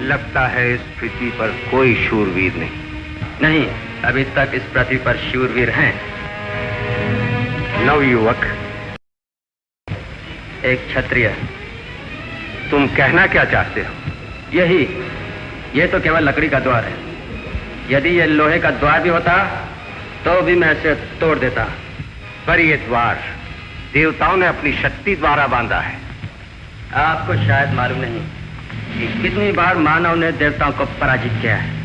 लगता है इस पृथ्वी पर कोई शूरवीर नहीं, अभी तक इस पृथ्वी पर शूरवीर हैं। नवयुवक, एक क्षत्रिय। तुम कहना क्या चाहते हो? यही, ये तो केवल लकड़ी का द्वार है। यदि ये लोहे का द्वार भी होता तो भी मैं इसे तोड़ देता। पर ये द्वार देवताओं ने अपनी शक्ति द्वारा बांधा है। आपको शायद मालूम नहीं कि कितनी बार मानव ने देवताओं को पराजित किया है।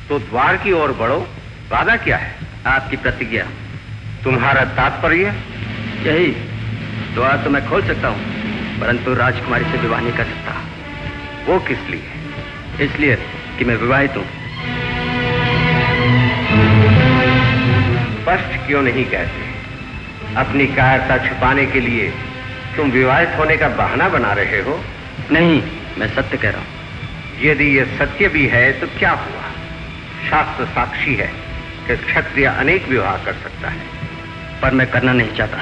तो द्वार की ओर बढ़ो। वादा क्या है? आपकी प्रतिज्ञा। तुम्हारा तात्पर्य? यही, द्वार तो मैं खोल सकता हूँ, परंतु राजकुमारी से विवाह नहीं कर सकता। वो किस लिए? इसलिए कि मैं विवाहित हूँ। स्पष्ट क्यों नहीं कहते? अपनी कायरता छुपाने के लिए तुम विवाहित होने का बहाना बना रहे हो। नहीं, मैं सत्य कह रहा हूँ। यदि ये सत्य भी है तो क्या हुआ? शास्त्र साक्षी है कि क्षत्रिय अनेक विवाह कर सकता है। पर मैं करना नहीं चाहता।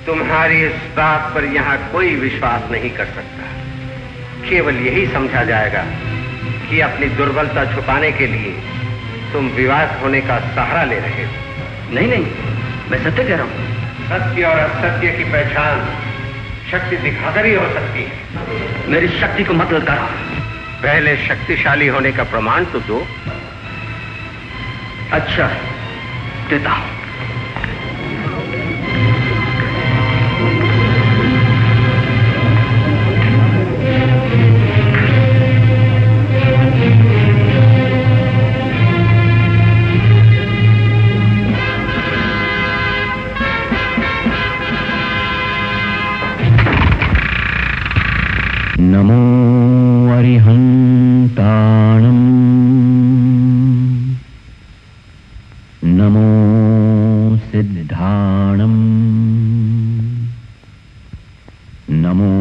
तुम्हारी इस बात पर यहाँ कोई विश्वास नहीं कर सकता। केवल यही समझा जाएगा कि अपनी दुर्बलता छुपाने के लिए तुम विवाहित होने का सहारा ले रहे हो। नहीं नहीं, मैं सत्य कह रहा हूँ। सत्य और असत्य की पहचान शक्ति दिखाकर ही हो सकती है। मेरी शक्ति को मत ललकारो। पहले शक्तिशाली होने का प्रमाण तो दो। अच्छा, देता हूं। नमो अरिहंताणं नमो सिद्धाणं नमो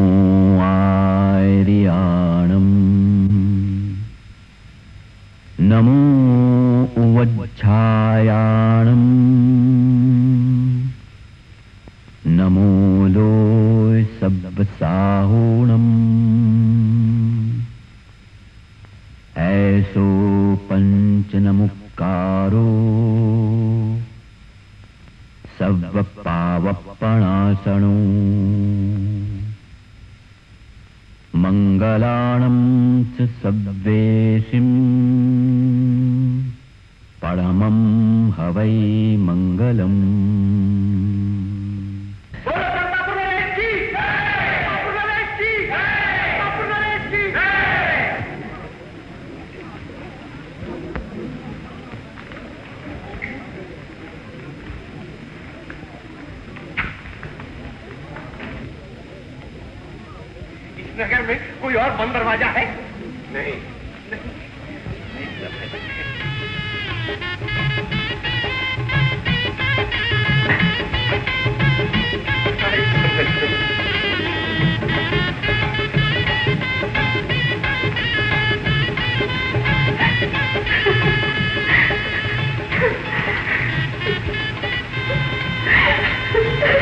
आर्याणं नमो उवच्छायाणं नमो लोय सब्बसाहुणम् ऐसो पंचनमुक्कारो सव्वपावप्पणासनो मंगलाणं च सव्वेशिं परमं हवै मंगलम्। नगर में कोई और बंद दरवाजा है? नहीं,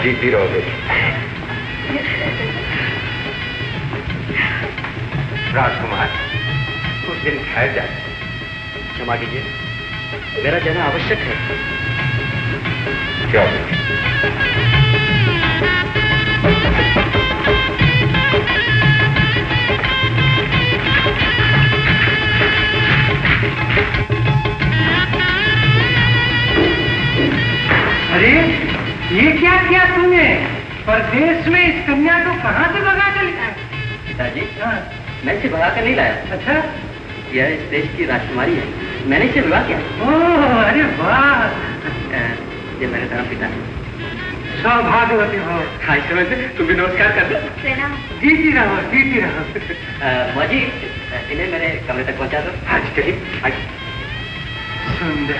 जीती रहोगे। राजकुमार, कुछ दिन ठहर जाए। क्षमा कीजिए, मेरा जाना आवश्यक है। क्यों? अरे, ये क्या किया तुमने? परदेश में इस कन्या को कहाँ से भगा कर लिया? पिताजी, मैं इसे भगा कर नहीं लाया। अच्छा, यह इस देश की राजकुमारी है। मैंने इसे विवाह किया। ओह, अरे वाह! ये मेरे धर्म पिता है। सौभाग्यवती हो। हाँ, समय से तुम भी नमस्कार कर दो। जीती रहो, जीती रहो। मौजी, इन्हें मेरे कमरे तक पहुंचा दो। हाँ, चलिए। सुंदर,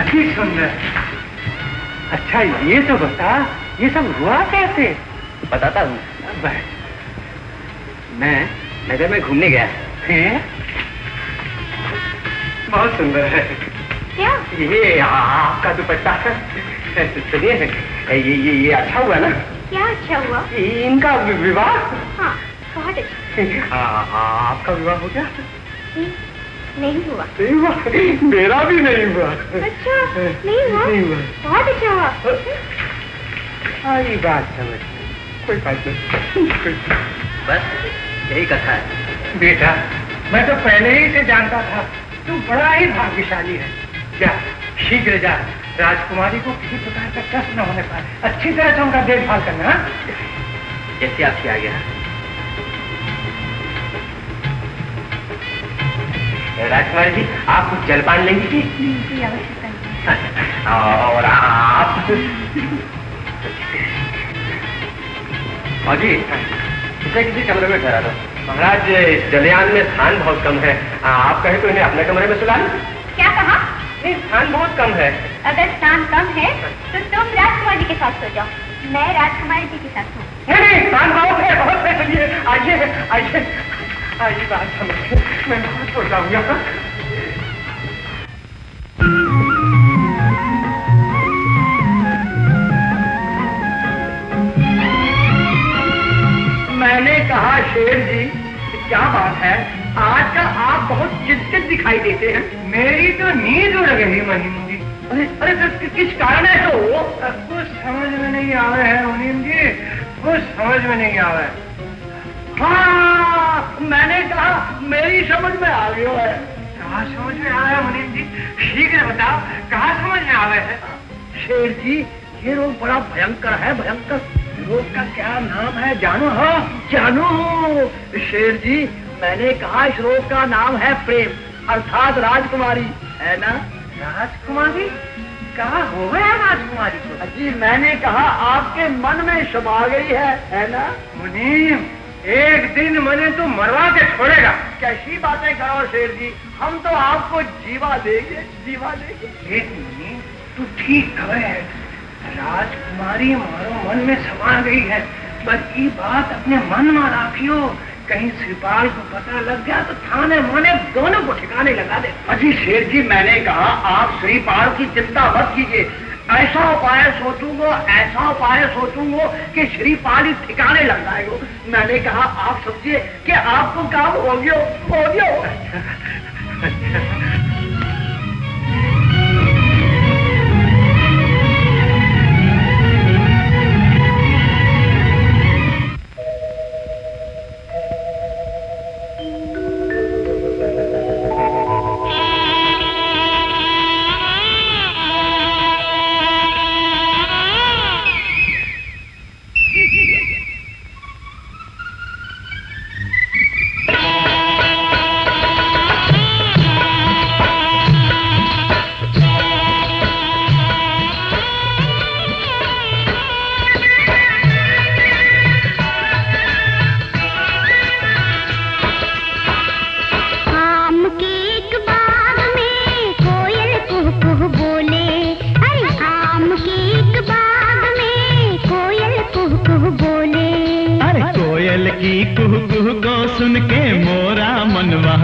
अति सुंदर। अच्छा, ये तो बता, ये सब हुआ कैसे? बताता हूँ। मैं नगर में घूमने गया। बहुत सुंदर है। क्या? ये आपका दुपट्टा। सुनिए, ये अच्छा हुआ ना? क्या अच्छा हुआ? इनका विवाह। हाँ, बहुत अच्छा। आपका विवाह हो गया? नहीं हुआ। नहीं हुआ? मेरा भी नहीं हुआ। अच्छा, नहीं हुआ? नहीं हुआ। बहुत अच्छा हुआ। ये बात समझ, कोई बात नहीं। बस यही कथा है। बेटा, मैं तो पहले ही से जानता था तू बड़ा ही भाग्यशाली है। जा, शीघ्र जा, राजकुमारी को किसी प्रकार का कष्ट न होने पाए, अच्छी तरह से उनका देखभाल करना। जैसे आपकी आ गया। राजकुमारी जी, आप कुछ जलपान लेंगी थी? कोई आवश्यकता नहीं। और आप? जी, इसे किसी कमरे में ठहरा दो। महाराज, जलयान में स्थान बहुत कम है, आप कहे तो इन्हें अपने कमरे में सुला लें। क्या कहा? नहीं, स्थान बहुत कम है। अगर स्थान कम है तो तुम राजकुमार जी के साथ सो जाओ, मैं राजकुमारी जी के साथ हूँ। नहीं, स्थान बहुत है, बहुत है। चलिए, आइए आइए आइए, बात समझिए, मैं बहुत सो जाऊंगा। मैंने कहा शेर जी, क्या बात है, आजकल आप बहुत चिंतित दिखाई देते हैं। मेरी तो नींद उड़ गई मुनीम जी। अरे किस कारण है तो? कुछ समझ में नहीं आ रहे हैं मुनीम जी, कुछ समझ में नहीं आ रहा है। हाँ, मैंने कहा मेरी समझ में आ गया है। कहाँ समझ में आ रहा है मुनीम जी? शीघ्र बताओ, कहाँ समझ में आ रहे हैं? शेर जी, ये रोग बड़ा भयंकर है, भयंकर। रोग का क्या नाम है जानो? हाँ जानो शेर जी, मैंने कहा इस रोग का नाम है प्रेम, अर्थात राजकुमारी, है ना? राजकुमारी? कहाँ हो गया राजकुमारी को? जी, मैंने कहा आपके मन में समा गई है ना? मुनीम, एक दिन मैंने तो मरवा के छोड़ेगा। कैसी बातें करो शेर जी, हम तो आपको जीवा देंगे, जीवा देंगे। देख मुनीम, तू ठीक कहे, राजकुमारी मारो मन में समा गई है, पर ये बात अपने मन में रखियो, कहीं श्रीपाल को पता लग गया तो थाने माने दोनों को ठिकाने लगा दे। अजी शेर जी, मैंने कहा आप श्रीपाल की चिंता मत कीजिए, ऐसा उपाय सोचूंगा कि श्रीपाल ही ठिकाने लग जाएगा। मैंने कहा आप समझिए कि आपको काम हो गया।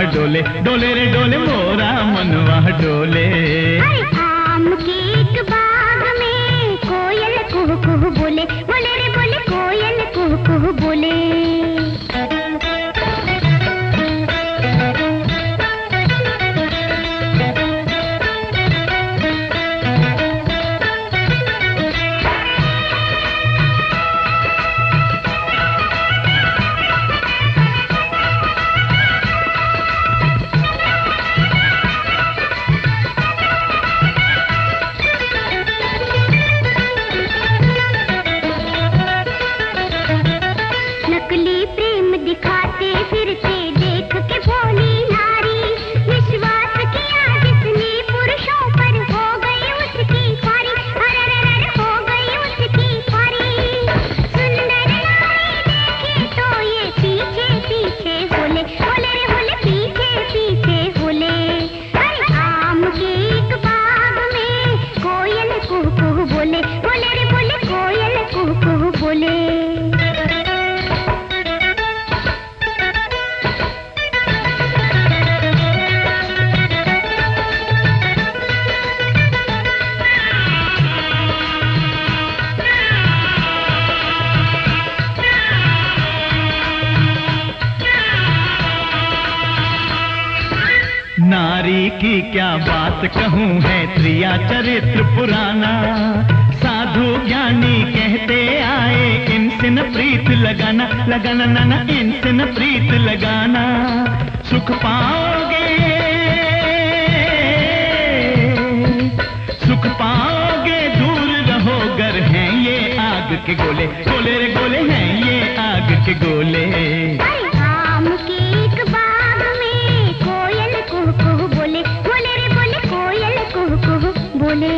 डोले डोले रे डोले मोरा मनवा डोले। आम के एक बाग में कोयल कुहू कुहू बोले, बोले रे बोले कोयल कुहू कुहू बोले। नारी की क्या बात कहूँ, है त्रिया चरित्र पुराना। साधु ज्ञानी कहते आए, इनसे न प्रीत लगाना, लगाना ना इनसे न प्रीत लगाना। सुख पाओगे, सुख पाओगे, दूर रहो गर हैं ये आग के गोले, गोले रे गोले हैं ये आग के गोले। आम के एक बाग में कोयल कुहू कुहू बोले, बोले रे बोले कोयल कुहू कुहू बोले।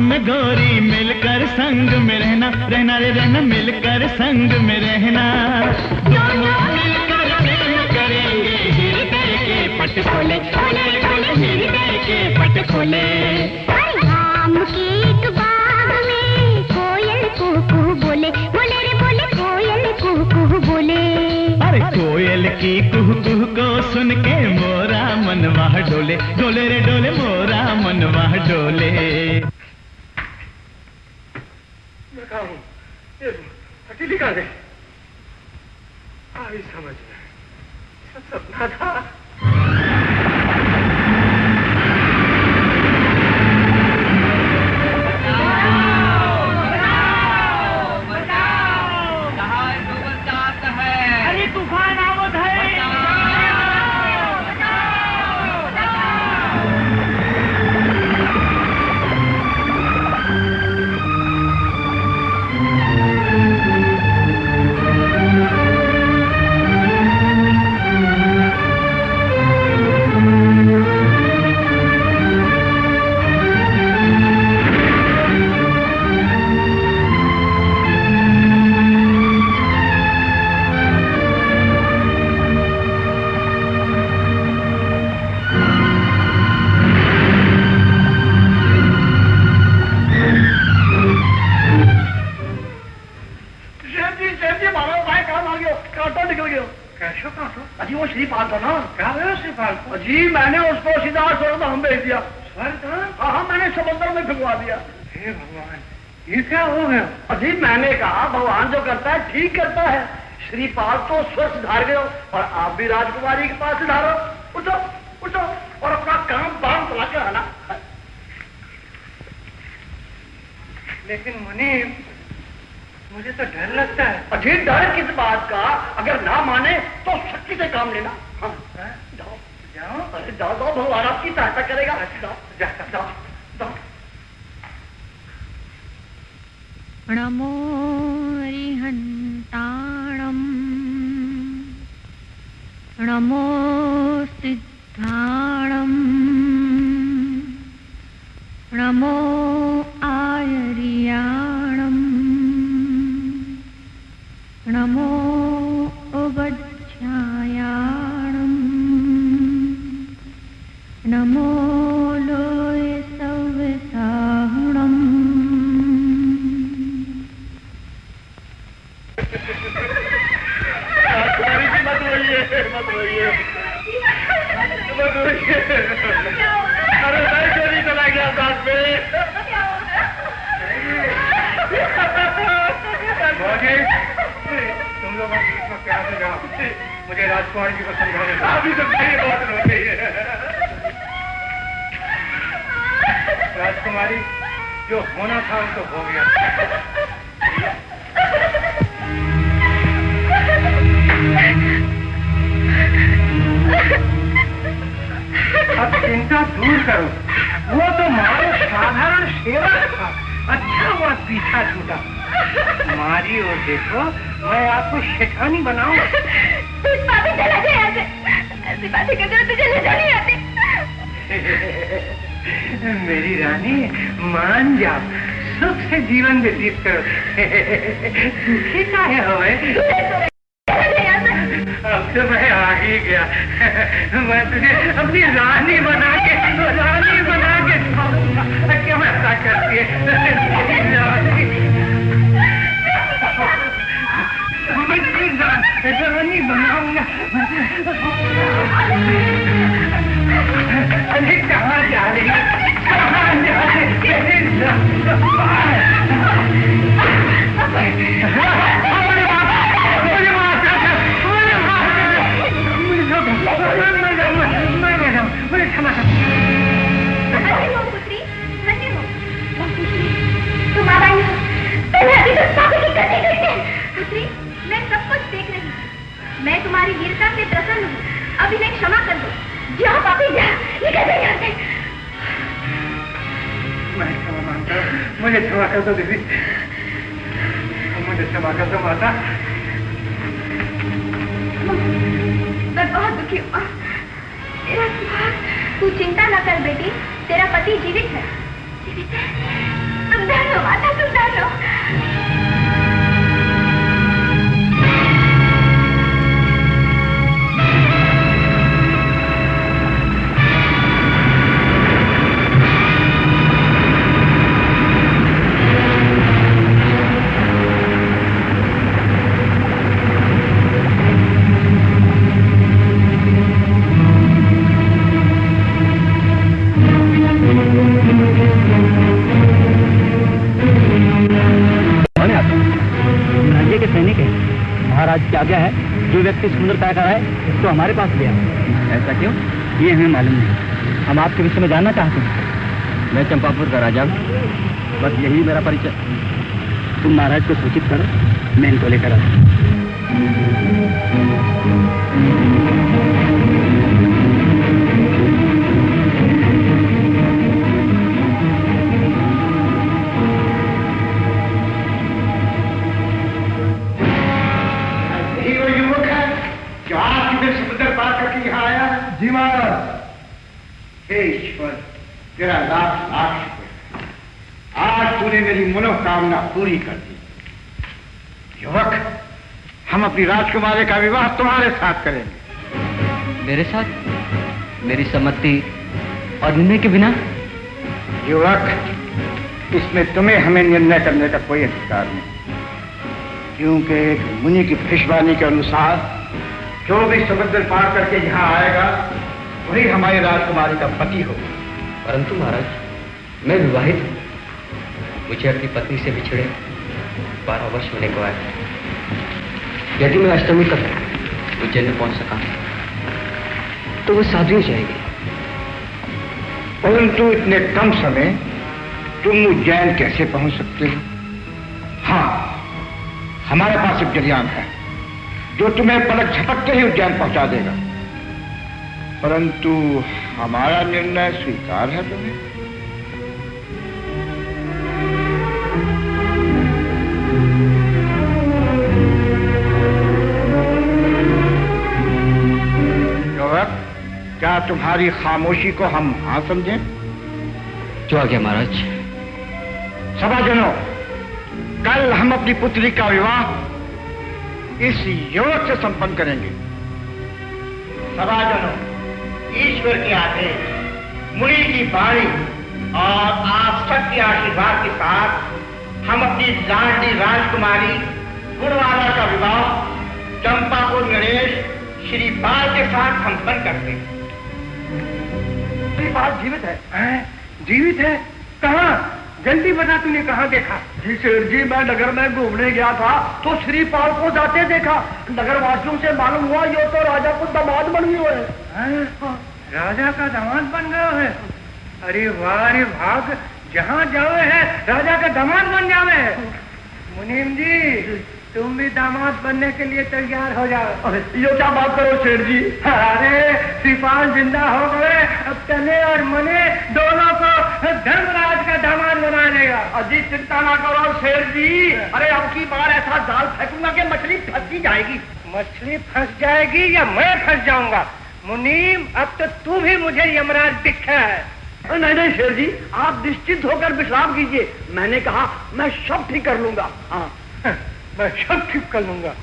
में गोरी मिलकर संग में रहना, रहना रे रहना मिलकर संग में रहना। दोनों मिलकर प्रेम करेंगे, हृदय के पट खोले, हृदय के पट खोले। आम के एक बाग में कोयल कुहू कुहू बोले, बोले रे बोले कोयल कुहू कुहू बोले। अरे कोयल की कुहू कुहू को सुन के मोरा मनवा डोले, डोले रे डोले मोरा मनवा डोले। अकेली कहाँ गई? आई समझ में, सब सपना था। अरे तूफान आवत है। अजी वो श्रीपाल था ना? क्या है श्रीपाल? जी मैंने उसको सीधा स्वर्ग हम भेज दिया। स्वर्ग? हाँ, मैंने समुद्र में भिगवा दिया। हे भगवान, ये क्या हो गया? अजी मैंने कहा भगवान जो करता है ठीक करता है। श्रीपाल तो स्वर्ग सुधार गए और आप भी राजकुमारी के पास सुधारो। उठो उठो और अपना काम बाम चला के आना। लेकिन मुनि, मुझे तो डर लगता है। अजी डर किस बात का? अगर ना माने तो शक्ति से काम लेना। हाँ जाओ जाओ। अरे जाओ जाओ, भगवान आपकी सहायता करेगा। जाओ जाओ जाओ। नमो अरिहन्ताणम्, नमो सिद्धाणम्, नमो आयर्याणम्, नमो उबध्यायाणम्, नमो लोय सव्यसाहुणम्। मत रोइए, मत रोइए, मत रोइए। अरे मैं चोरी चला गया साथ में। तुम लोग प्यार से जाओ, मुझे राजकुमार जी को समझाने। अभी तो मेरी बहुत रो रही है। राजकुमारी, जो होना था वो तो हो गया। अब चिंता दूर करो, वो तो मारो साधारण सेवक था, अच्छा हुआ पीछा छूटा। मारी और देखो, मैं आपको शैतानी बनाऊं। बातें चला जाए ऐसे, ऐसी बातें करते हो तुझे लजा नहीं आती। मेरी रानी मान जाओ, सुख से जीवन व्यतीत करो। दुखी काहे होए? तो मैं आ ही गया। मैं तुझे अपनी रानी बना के क्यों ऐसा करती है? रानी बनाऊंगा। अरे कहाँ जा रही है? तुम आ गई हो। पहले अभी तो पापी की गति गई है। पुत्री, मैं सब कुछ देख रही हूँ। मैं तुम्हारी वीरता से प्रसन्न हूँ। अब इन्हें क्षमा कर दो। जाओ पापी, जा, निकल जाओ यहाँ से। मैं क्षमा मांगता हूँ। मुझे क्षमा कर दो दीदी, मुझे क्षमा कर दो माता। मैं बहुत दुखी हूँ। तेरा सुहाग, तू चिंता न कर बेटी, तेरा पति जीवित है। जीवित है? तुम डर लो माता, तुम डर लो। महाराज क्या क्या है? जो व्यक्ति सुंदरता का है उसको हमारे पास लिया। ऐसा क्यों? ये हमें मालूम नहीं। हम आपके विषय में जानना चाहते हैं। मैं चंपापुर का राजा हूँ, बस यही मेरा परिचय। तुम महाराज को सूचित करो, मैं इनको लेकर आता हूँ। जी महाराज। हे ईश्वर, तेरा लाख लाख शुक्र। आज तूने मेरी मनोकामना पूरी कर दी। युवक, हम अपनी राजकुमारी का विवाह तुम्हारे साथ करेंगे। मेरे साथ? मेरी सम्मति और निर्णय के बिना? युवक, इसमें तुम्हें हमें निर्णय करने का कोई अधिकार नहीं, क्योंकि एक मुनि की भविष्यवाणी के अनुसार जो भी समुद्र पार करके यहाँ आएगा वही हमारी राजकुमारी का पति होगा। परंतु महाराज, मैं विवाहित हूँ। मुझे अपनी पत्नी से बिछड़े 12 वर्ष होने को आए। यदि मैं अष्टमी तक उज्जैन में पहुंच सका तो वो साधु हो जाएगी। परंतु इतने कम समय तुम उज्जैन कैसे पहुंच सकते हो? हाँ, हमारे पास एक जरियान है जो तुम्हें पलक झपकते ही उज्जैन पहुंचा देगा। परंतु हमारा निर्णय स्वीकार है तुम्हें? युवक, क्या तुम्हारी खामोशी को हम हाँ समझें? जो आ गया महाराज। सभाजनों, कल हम अपनी पुत्री का विवाह इस युवक से संपन्न करेंगे। सभाजनों, ईश्वर के आदेश, मुनि की वाणी और आप सबके आशीर्वाद के साथ हम अपनी लाडली राजकुमारी गुणवाला का विवाह चंपापुर नरेश श्री पाल के साथ संपन्न करते हैं। श्री पाल जीवित है? जीवित है? कहाँ? जल्दी बता, तूने कहाँ देखा? जी शेर जी, मैं नगर में घूमने गया था तो श्रीपाल को जाते देखा। नगर वासियों से मालूम हुआ ये तो राजा को दामाद बन गए हैं। राजा का दामाद बन गए हैं? अरे वाह रे भाग, जहाँ जावे है राजा का दामाद बन जावे। मुनीम जी, तुम भी दामाद बनने के लिए तैयार हो जाओ। ये क्या बात करो शेर जी? अरे श्रीपाल जिंदा हो गए, अब तने और मने दोनों को धर्मराज का दामाद बना देगा। अजी चिंता ना करो शेर जी। अरे अब की बार ऐसा जाल फेंकूंगा कि मछली फंस ही जाएगी। मछली फंस जाएगी या मैं फंस जाऊंगा? मुनीम, अब तो तू भी मुझे यमराज दिखा है। नहीं नहीं शेर जी, आप निश्चिंत होकर विश्राम कीजिए। मैंने कहा मैं सब ठीक कर लूंगा। हाँ, मैं सब ठीक कर लूंगा।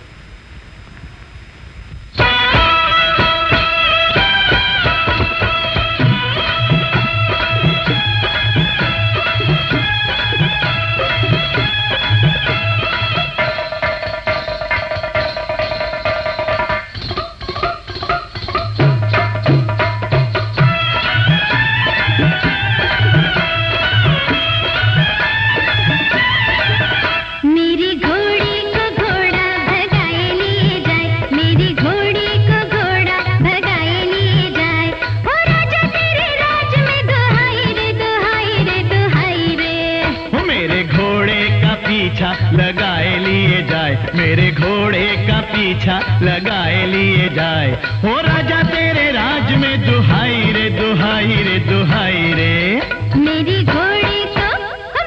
लगाए लिए जाए, मेरे घोड़े का पीछा लगाए लिए जाए। हो राजा तेरे राज में दुहाई रे दुहाई रे दुहाई रे। मेरी घोड़ी को,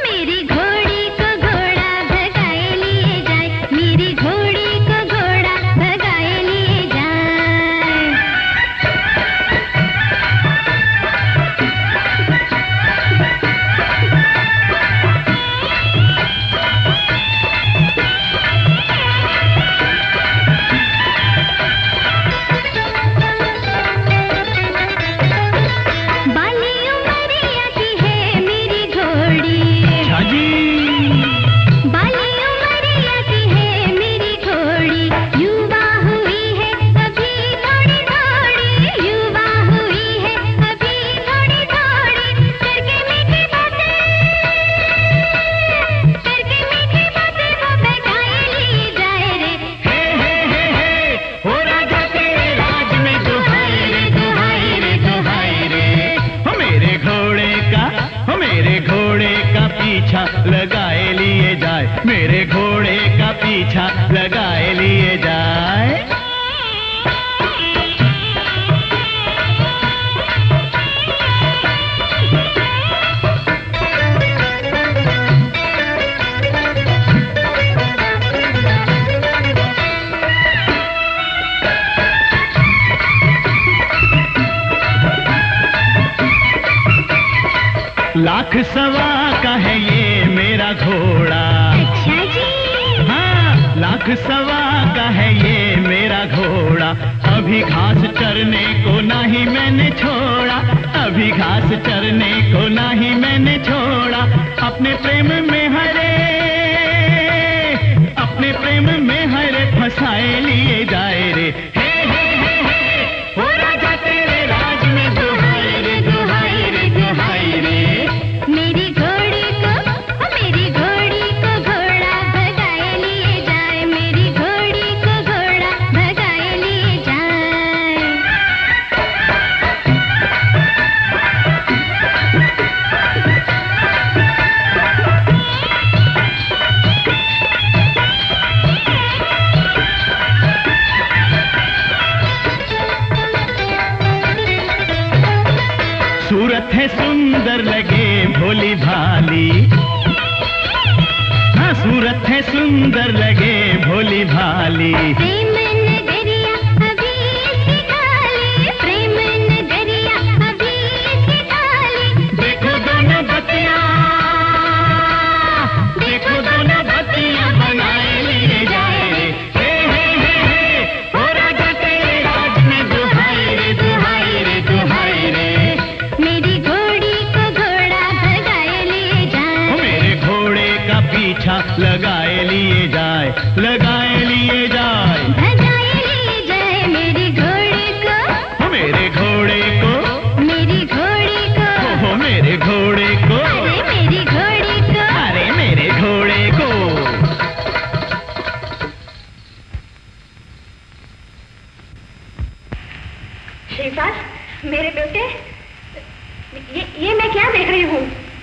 मेरी घोड़ी को घोड़ा भगाए लिए जाए, मेरी घोड़ी को घोड़ा भगाए लिए जाए। लगाए लिए जाए, मेरे घोड़े का पीछा लगाए लिए जाए। लाख सवा का है ये मेरा घोड़ा। अच्छा जी। हाँ, लाख सवा का है ये मेरा घोड़ा। अभी घास चरने को ना ही मैंने छोड़ा, अभी घास चरने को ना ही मैंने छोड़ा। अपने प्रेम में हरे, अपने प्रेम में हरे फंसाए लिए जाए रे। हे हे हे हे, हो राजा तेरे राज में दुहाई रे दुहाई रे दुहाई रे। मेरी घोड़ी को, मेरी घोड़ी को घोड़ा भगाए लिए जाए, मेरी घोड़ी को घोड़ा भगाए लिए जाए। सूरत है सुंदर लगे भोली भाली, हाँ सूरत है सुंदर लगे भोली भाली। प्रेम नगरिया अभी इसकी खाली, प्रेम नगरिया अभी इसकी खाली। देखो दोनों बत्तियां, देखो दोनों बत्तियां बनाए लिए जाए रे। हे हे हे हे, हो राजा तेरे राज में दुहाई रे दुहाई रे दुहाई रे। मेरी घोड़ी को घोड़ा भगाए लिए जाए, मेरे घोड़े का पीछा लगाए लिए जाए, लगाए लिए जाए, भगाए लिए जाए। मेरी घोड़ी को, मेरे घोड़े को, मेरी घोड़ी को, हो मेरे घोड़े को, अरे मेरी घोड़ी को। अरे मेरे घोड़े को। श्रीपाल, मेरे बेटे, ये मैं क्या देख रही हूँ?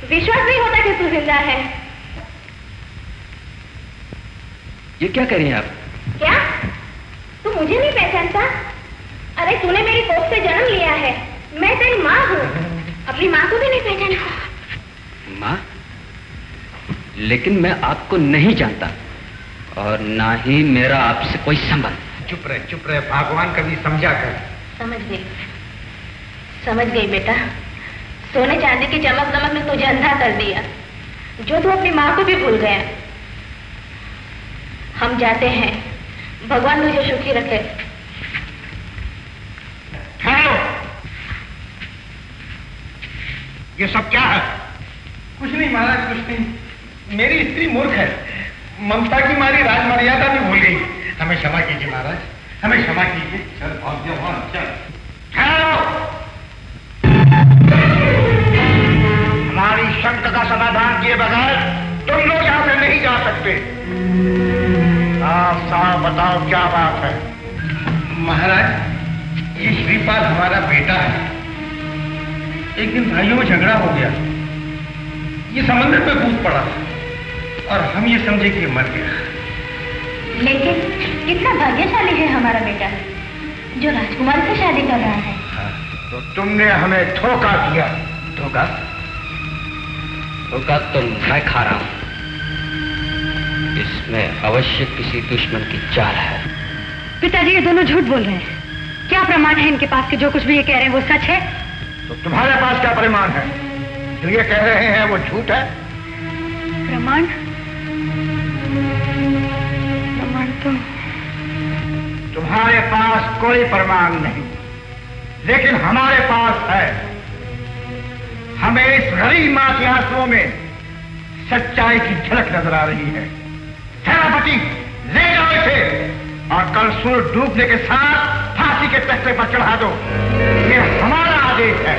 विश्वास नहीं होता कि तू जिंदा है। ये क्या कर रही हैं आप? क्या तू मुझे नहीं पहचानता? अरे तूने मेरी कोख से जन्म लिया है, मैं तेरी माँ हूँ। अपनी माँ को भी नहीं पहचाना? माँ? लेकिन मैं आपको नहीं जानता और ना ही मेरा आपसे कोई संबंध। चुप रहे, भगवान कभी समझा कर। समझ गई बेटा। सोने चांदी की चमक दमक ने तुझे अंधा कर दिया, जो तू अपनी माँ को भी भूल गया। हम जाते हैं, भगवान तुझे सुखी रखे। हेलो, ये सब क्या है? कुछ नहीं महाराज, कुछ नहीं। मेरी स्त्री मूर्ख है, ममता की मारी राज मर्यादा भी भूल गई। हमें क्षमा कीजिए महाराज, हमें क्षमा कीजिए। चल भाग जाओ, हाँ चल। हेलो, हमारी शंका का समाधान किए बगैर तुम लोग यहाँ से नहीं जा सकते। साफ साफ बताओ क्या बात है? महाराज, ये श्रीपाल हमारा बेटा है। एक दिन भाइयों में झगड़ा हो गया, ये समंदर में कूद पड़ा और हम ये समझे कि मर गया। लेकिन कितना भाग्यशाली है हमारा बेटा जो राजकुमार से शादी कर रहा है। तो तुमने हमें धोखा दिया। धोखा? धोखा तो मैं खा रहा हूं। इसमें अवश्य किसी दुश्मन की चाल है। पिताजी ये दोनों झूठ बोल रहे हैं। क्या प्रमाण है इनके पास कि जो कुछ भी ये कह रहे हैं वो सच है? तो तुम्हारे पास क्या प्रमाण है? जो ये कह रहे हैं वो झूठ है? प्रमाण? प्रमाण तो तुम्हारे पास कोई प्रमाण नहीं, लेकिन हमारे पास है। हमें इस गरीब मां के आंसुओं में सच्चाई की झलक नजर आ रही है। सेनापति ले जाओ इसे और कल सूरज डूबने के साथ फांसी के तख्ते पर चढ़ा दो। ये हमारा आदेश है।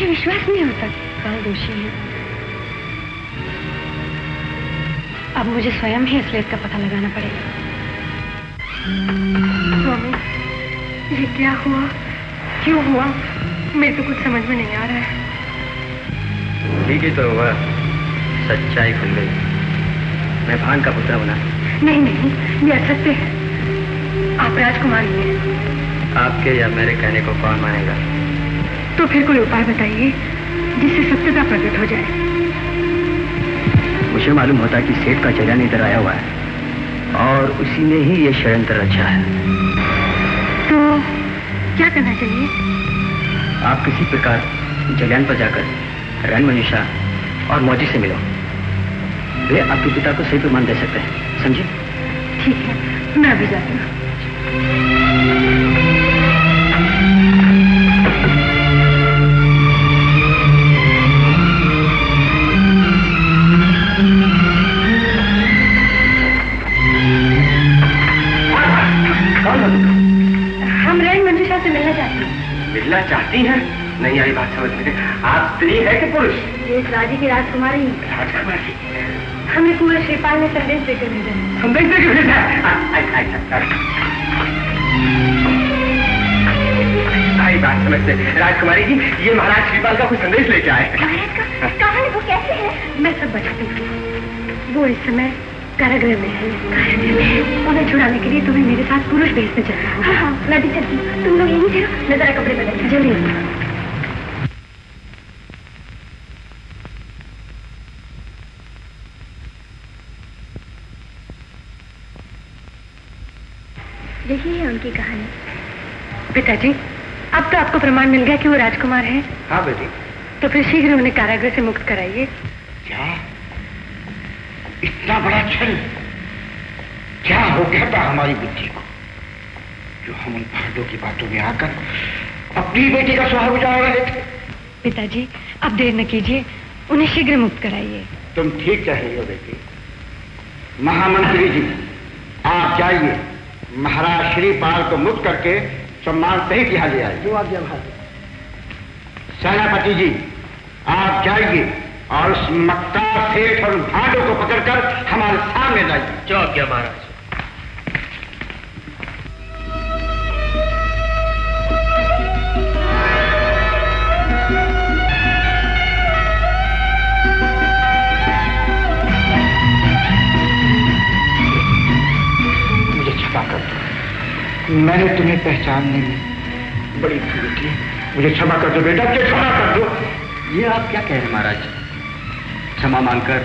विश्वास नहीं होता कौन दोषी है। अब मुझे स्वयं ही असलियत का पता लगाना पड़ेगा। स्वामी, ये क्या हुआ, क्यों हुआ? मेरे तो कुछ समझ में नहीं आ रहा है। ठीक ही तो हुआ, सच्चाई खुल गई। मैं भान का पुत्र बना। नहीं नहीं, ये असत्य है। आप राजकुमार ही हैं। आपके या मेरे कहने को कौन मानेगा? तो फिर कोई उपाय बताइए जिससे सत्यता प्रकट हो जाए। मुझे मालूम होता कि सेठ का चेहरा इधर आया हुआ है और उसी ने ही ये षड्यंत्र रचा है। तो क्या करना चाहिए? आप किसी प्रकार जलियान पर जाकर रैन मनीषा और मौजी से मिलो। वे आपके पिता को सही प्रमाण दे सकते हैं, समझे? ठीक है, मैं अभी जाती हूँ। हम रैन मंजूषा से मिलना चाहती हैं। मिलना चाहती हैं? नहीं आई बात समझ में। आप स्त्री है कि पुरुष? ये इस राज्य की राजकुमारी। राजकुमारी? हमें कुंवर श्रीपाल ने संदेश देकर भेजा। संदेश देकर भेजा? आई बात समझ में। राजकुमारी जी, ये महाराज श्रीपाल का कोई संदेश लेके आए। महाराज का? कहाँ है वो, कैसे है? मैं सब बताती हूँ। वो इस समय कारागृह में है। उन्हें छुड़ाने के लिए तुम्हें मेरे साथ पुरुष भेज में चलना होगा। हाँ, मैं भी चलती हूँ। तुम लोग यहीं थे ना, जरा कपड़े बदल। जल्दी। यही है उनकी कहानी। पिताजी, अब तो आपको प्रमाण मिल गया कि वो राजकुमार है। हाँ बेटी। तो फिर शीघ्र उन्हें कारागृह से मुक्त कराइए। क्या इतना बड़ा छल? क्या हो गया था हमारी बुद्धि को जो हम उन पहाड़ों की बातों में आकर अपनी बेटी का सुहाग उजाड़ रहे थे? पिताजी, अब देर न कीजिए, उन्हें शीघ्र मुक्त कराइए। तुम ठीक कह रही हो बेटी। महामंत्री जी, आप जाइए, महाराज श्रीपाल को मुक्त करके सम्मान सहित यहाँ ले आए। जो आज्ञा महाराज। सेनापति जी, आप जाइए और उस मक्कार सेठ और भाटों को पकड़कर हमारे सामने लाइए। जो आज्ञा महाराज। मुझे क्षमा कर दो, मैंने तुम्हें पहचानने में बड़ी भूल की। मुझे क्षमा कर दो बेटा, मुझे क्षमा कर दो। ये आप क्या कह रहे हैं महाराज? क्षमा मांगकर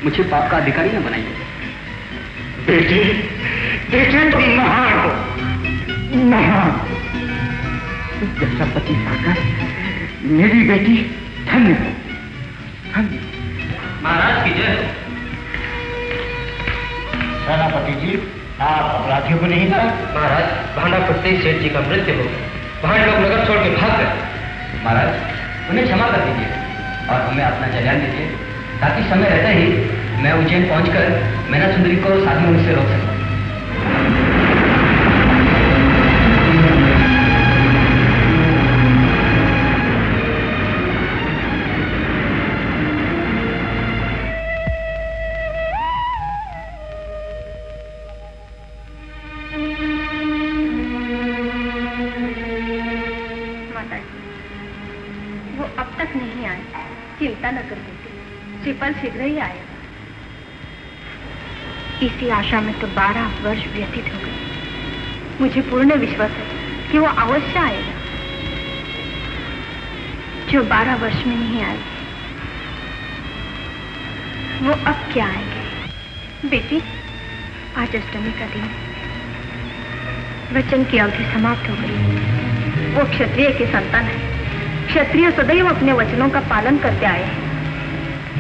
मुझे पाप का अधिकारी न बनाइए। बेटे, बेटे तुम महान हो, महान। जैसा पति पाकर मेरी बेटी धन्य हो, धन्य। महाराज की जय। सेनापति जी, आप अपराधियों को नहीं लाए? महाराज, भांडा फटते ही सेठ जी का मृत्यु हो गया। भांड लोग नगर छोड़ के भाग गए। महाराज, उन्हें क्षमा कर दीजिए और हमें अपना जलान दीजिए ताकि समय रहते ही मैं उज्जैन पहुंचकर मैना सुंदरी को शादी में मुझसे रोक सकता। चिंता न कर बेटी, श्रीपाल शीघ्र ही आएगा। इसी आशा में तो 12 वर्ष व्यतीत हो गए। मुझे पूर्ण विश्वास है कि वो अवश्य आएगा। जो 12 वर्ष में नहीं आए वो अब क्या आएंगे। बेटी, आज अष्टमी का दिन, वचन की अवधि समाप्त हो गई। वो क्षत्रिय के संतान है। क्षत्रिय सदैव अपने वचनों का पालन करते आए हैं।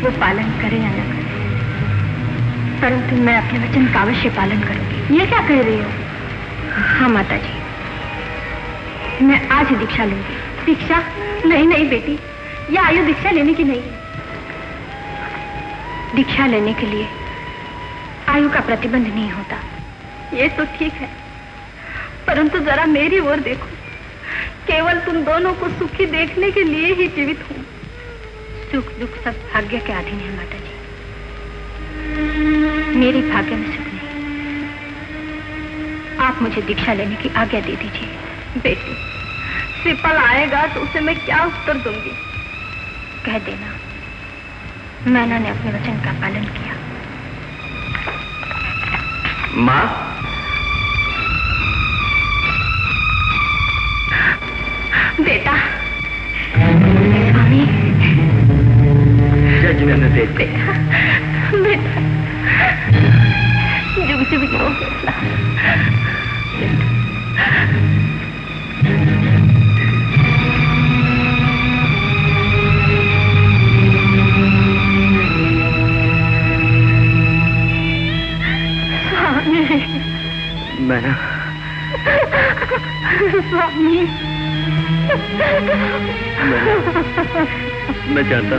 वो पालन करें या न करें, परंतु मैं अपने वचन का अवश्य पालन करूंगी। ये क्या कह रही हो? हाँ माता जी, मैं आज ही दीक्षा लूंगी। दीक्षा? नहीं नहीं बेटी, यह आयु दीक्षा लेने की नहीं है। दीक्षा लेने के लिए आयु का प्रतिबंध नहीं होता। ये तो ठीक है, परंतु जरा मेरी ओर देखो। केवल तुम दोनों को सुखी देखने के लिए ही जीवित हूं। सुख दुख सब भाग्य के अधीन है माता जी। मेरी भाग्य में सुख नहीं। आप मुझे दीक्षा लेने की आज्ञा दे दीजिए। बेटी, श्रीपाल आएगा तो उसे मैं क्या उत्तर दूंगी? कह देना मैना ने अपने वचन का पालन किया। माँ, बेटा, स्वामी, जज ने देख बेटा, बेटा, जुग जुग हो बेटा। स्वामी, मैना, स्वामी, मैं जानता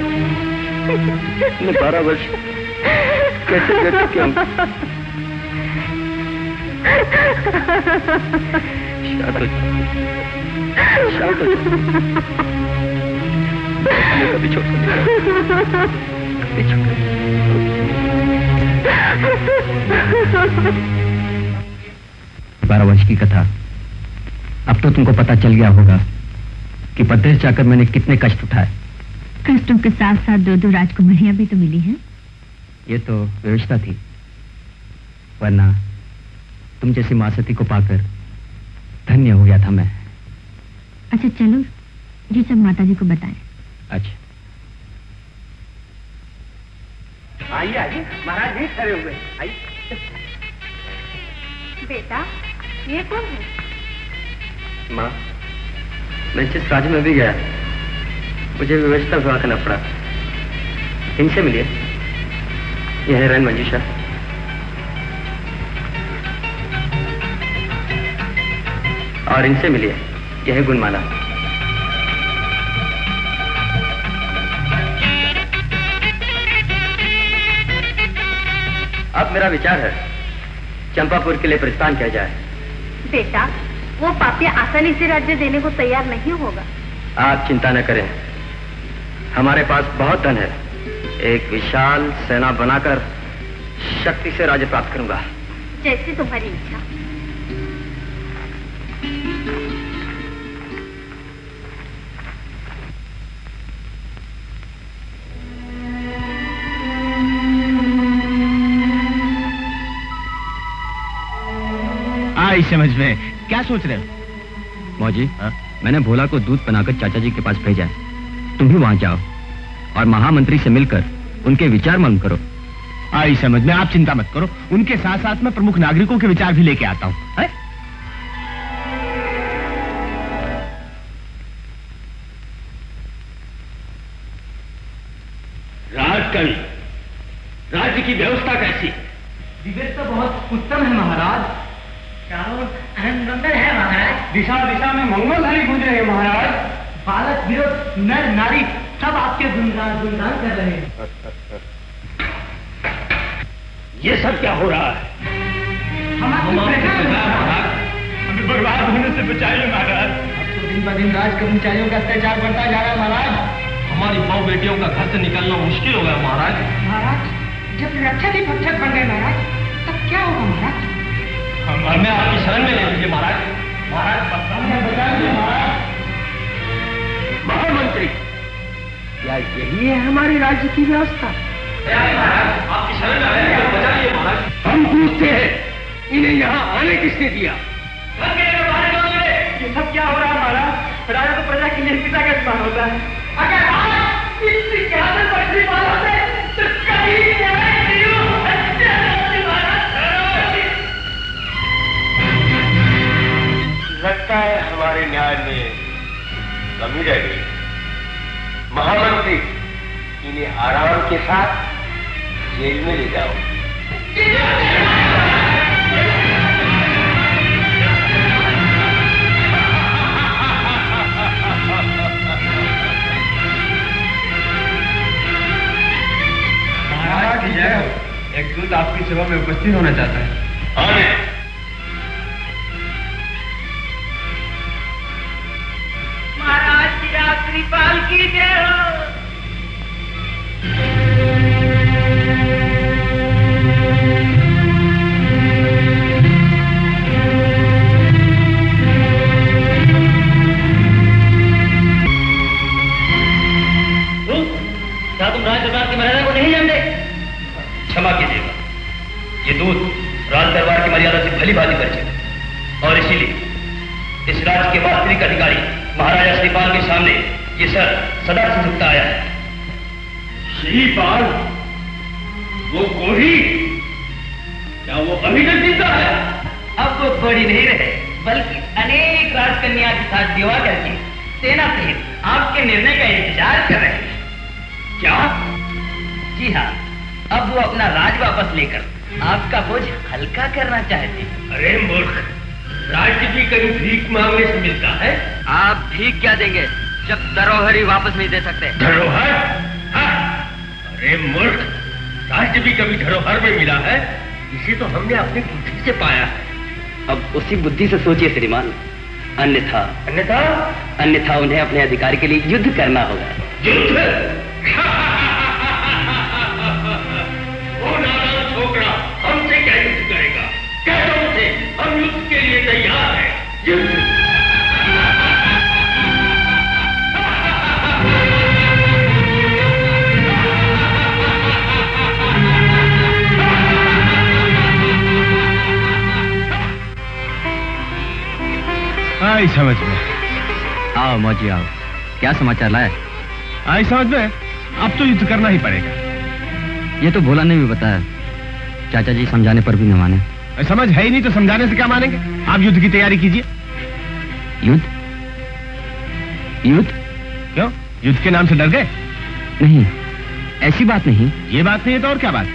मैं 12 वर्ष कैसे व्यतीत किया हूं। शांत हो जाओ। मैं कभी छोड़ नहीं, कभी छोड़। 12 वर्ष की कथा। अब तो तुमको पता चल गया होगा कि परदेश जाकर मैंने कितने कष्ट उठाए। कष्टों के साथ साथ 2 राजकुमारियां भी तो मिली हैं। ये तो व्यवस्था थी, वरना तुम जैसी माँ सती को पाकर धन्य हो गया था मैं। अच्छा चलो, ये सब माता जी को बताएं। अच्छा आइए आइए, महाराज नहीं खड़े हुए। आइए। बेटा, ये कौन है? माँ, मैं जिस राज्य में भी गया मुझे व्यवस्था विवाह करना पड़ा। इनसे मिलिए, यह है रैन मंजूषा। और इनसे मिलिए, यह है गुणमाला। अब मेरा विचार है चंपापुर के लिए प्रस्थान किया जाए। बेटा, वो पापी आसानी से राज्य देने को तैयार नहीं होगा। आप चिंता न करें, हमारे पास बहुत धन है। एक विशाल सेना बनाकर शक्ति से राज्य प्राप्त करूंगा। जैसी तुम्हारी इच्छा। आई समझ में, क्या सोच रहे हो? मौजी, मैंने भोला को दूध बनाकर चाचा जी के पास भेजा है। तुम भी वहां जाओ और महामंत्री से मिलकर उनके विचार मालूम करो। आई समझ में, आप चिंता मत करो, उनके साथ साथ मैं प्रमुख नागरिकों के विचार भी लेके आता हूँ। राजकवि, राज्य की व्यवस्था कैसी? व्यवस्था बहुत उत्तम है महाराज। चारों आनंद मंगल है महाराज। दिशा दिशा में मंगल ध्वनि गूंज रहे हैं महाराज। बालक विरोध नर नारी सब आपके गुणगान कर रहे हैं। ये सब क्या हो रहा है? हमें बर्बाद होने से बचाइए महाराज। अब तो दिन ब दिन राज कर्मचारियों का अत्याचार बढ़ता जा रहा है महाराज। हमारी बहु बेटियों का घर से निकलना मुश्किल हो गया महाराज। महाराज, जब रक्षक ही भक्षक बन गए महाराज, तब क्या होगा महाराज? हमें आपकी शरण में ले लीजिए महाराज। महाराज बता दीजिए महाराज। महामंत्री, क्या यही है हमारी राज्य की व्यवस्था? आपकी शरण में आए हैं, बचाइए महाराज। हम पूछते हैं, इन्हें यहाँ आने किसने दिया? ये सब क्या हो रहा है महाराज? राजा तो प्रजा के लिए पिता का समान होता है। अगर आज इस सिंहासन पर श्रीमान होते तो कभी न्याय दियो हत्या करते महाराज। लगता है हमारे न्याय में कमी रह गई। महामंत्री, इन्हें आराम के साथ जेल में ले जाओ। महाराज की जय हो। एक दूत आपकी सेवा में उपस्थित होना चाहता है। आगे। महाराज चिराग श्रीपाल की जय हो। क्या तुम राज दरबार की मर्यादा को नहीं जानते? क्षमा कीजिएगा, ये दूत राज दरबार की मर्यादा से भली भांति परिचित है और इसीलिए इस राज्य के वास्तविक अधिकारी महाराजा श्रीपाल के सामने ये सर सदा से झुकता आया है। श्रीपाल? वो कोही? क्या वो अभी तक जिंदा है? अब वो थोड़ी नहीं रहे, बल्कि अनेक राजकन्या के साथ विवाह करके सेना सहित आपके निर्णय का इंतजार कर रहे हैं। क्या? जी हाँ, अब वो अपना राज वापस लेकर आपका बोझ हल्का करना चाहते हैं। अरे मूर्ख, राज्य भी कहीं भीख मांगने से मिलता है? आप भीख क्या देंगे जब धरोहर ही वापस नहीं दे सकते? धरोहर? हाँ। अरे मूर्ख, राज्य भी कभी धरोहर में मिला है? इसे तो हमने अपनी बुद्धि से पाया है। अब उसी बुद्धि से सोचिए श्रीमान, अन्यथा अन्यथा अन्यथा उन्हें अपने अधिकार के लिए युद्ध करना होगा। युद्ध? वो नादान छोकरा हमसे क्या युद्ध करेगा? कह दो उसे, हम युद्ध के लिए तैयार हैं। युद्ध? आई समझ में। आओ मौजी आओ, क्या समाचार लाए? आई समझ में, अब तो युद्ध करना ही पड़ेगा। ये तो भोला ने भी बताया, चाचा जी समझाने पर भी न माने। समझ है ही नहीं तो समझाने से क्या मानेंगे? आप युद्ध की तैयारी कीजिए। युद्ध? युद्ध? क्यों, युद्ध के नाम से डर गए? नहीं, ऐसी बात नहीं। ये बात नहीं है तो और क्या बात?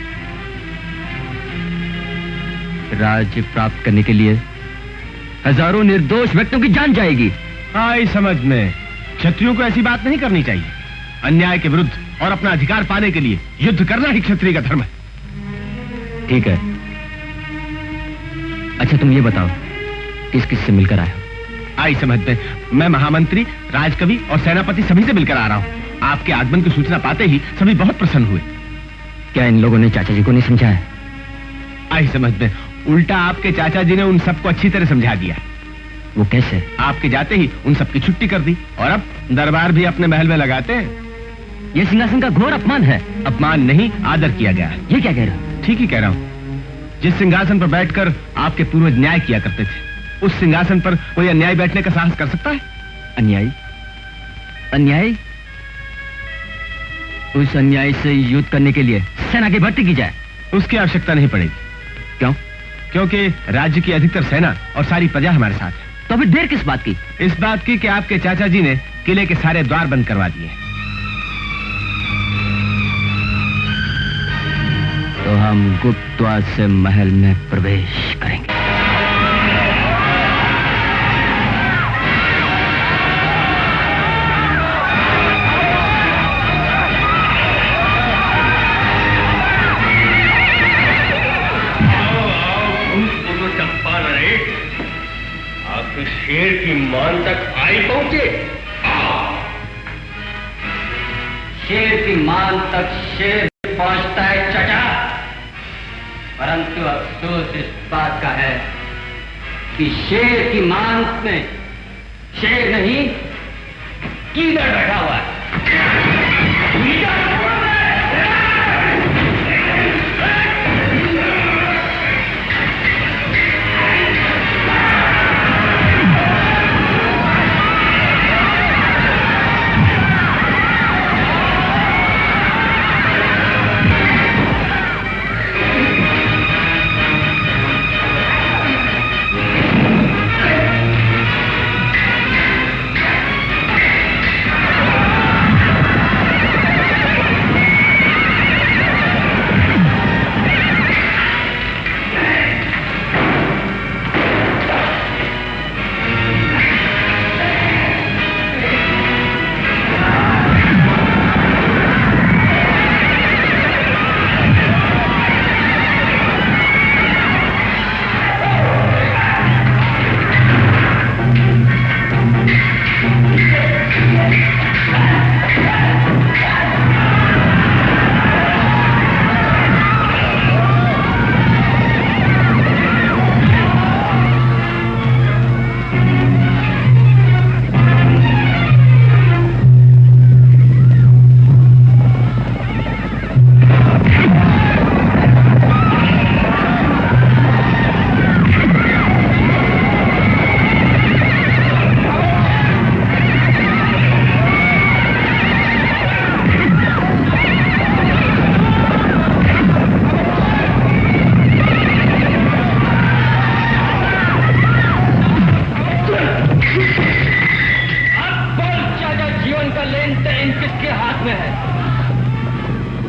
राज्य प्राप्त करने के लिए हजारों निर्दोष व्यक्तियों की जान जाएगी। आई समझ में, क्षत्रियों को ऐसी बात नहीं करनी चाहिए। अन्याय के विरुद्ध और अपना अधिकार पाने के लिए युद्ध करना ही क्षत्रिय का धर्म है। ठीक है, अच्छा तुम ये बताओ, किस किस से मिलकर आए हो? आई समझ में, मैं महामंत्री, राजकवि और सेनापति सभी से मिलकर आ रहा हूँ। आपके आगमन की सूचना पाते ही सभी बहुत प्रसन्न हुए। क्या इन लोगों ने चाचा जी को नहीं समझाया? आई समझ में, उल्टा आपके चाचा जी ने उन सबको अच्छी तरह समझा दिया। वो कैसे? आपके जाते ही उन सबकी छुट्टी कर दी और अब दरबार भी अपने महल में लगाते हैं। ये सिंहासन का घोर अपमान है। अपमान नहीं, आदर किया गया है। ये क्या कह रहे हो? ठीक ही कह रहा हूँ। जिस सिंहासन पर बैठकर आपके पूर्वज न्याय किया करते थे, उस सिंहासन पर कोई अन्याय बैठने का साहस कर सकता है? अन्याय? अन्याय? उस अन्याय से युद्ध करने के लिए सेना की भर्ती की जाए। उसकी आवश्यकता नहीं पड़ेगी। क्यों? क्योंकि राज्य की अधिकतर सेना और सारी प्रजा हमारे साथ है। तो अभी देर किस बात की? इस बात की कि आपके चाचा जी ने किले के सारे द्वार बंद करवा दिए। तो हम गुप्त द्वार से महल में प्रवेश करेंगे। शेर की मान तक आई पहुंचे। शेर की मान तक शेर पहुंचता है चचा, परंतु अफसोस इस बात का है कि शेर की मान में शेर नहीं कीड़े बैठा हुआ है।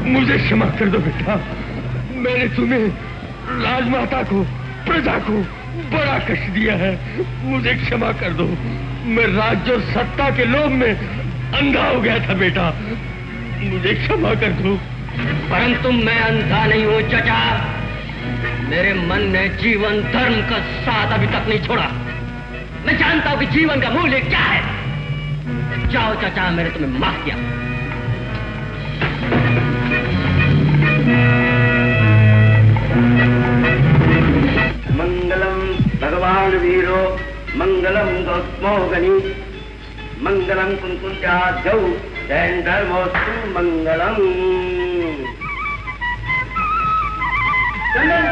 मुझे क्षमा कर दो बेटा, मैंने तुम्हें राजमाता को, प्रजा को बड़ा कष्ट दिया है। मुझे क्षमा कर दो, मैं राज्य और सत्ता के लोभ में अंधा हो गया था बेटा, मुझे क्षमा कर दो। परंतु मैं अंधा नहीं हूं चचा, मेरे मन ने जीवन धर्म का साथ अभी तक नहीं छोड़ा। मैं जानता हूं कि जीवन का मूल्य क्या है। जाओ चचा, मैंने तुम्हें माफ किया। मंगलम भगवान वीरो, मंगलम गौतमो गणी, मंगलम कुंकुंजाद्यौ जैन धर्मोस्तु मंगलम। चंदन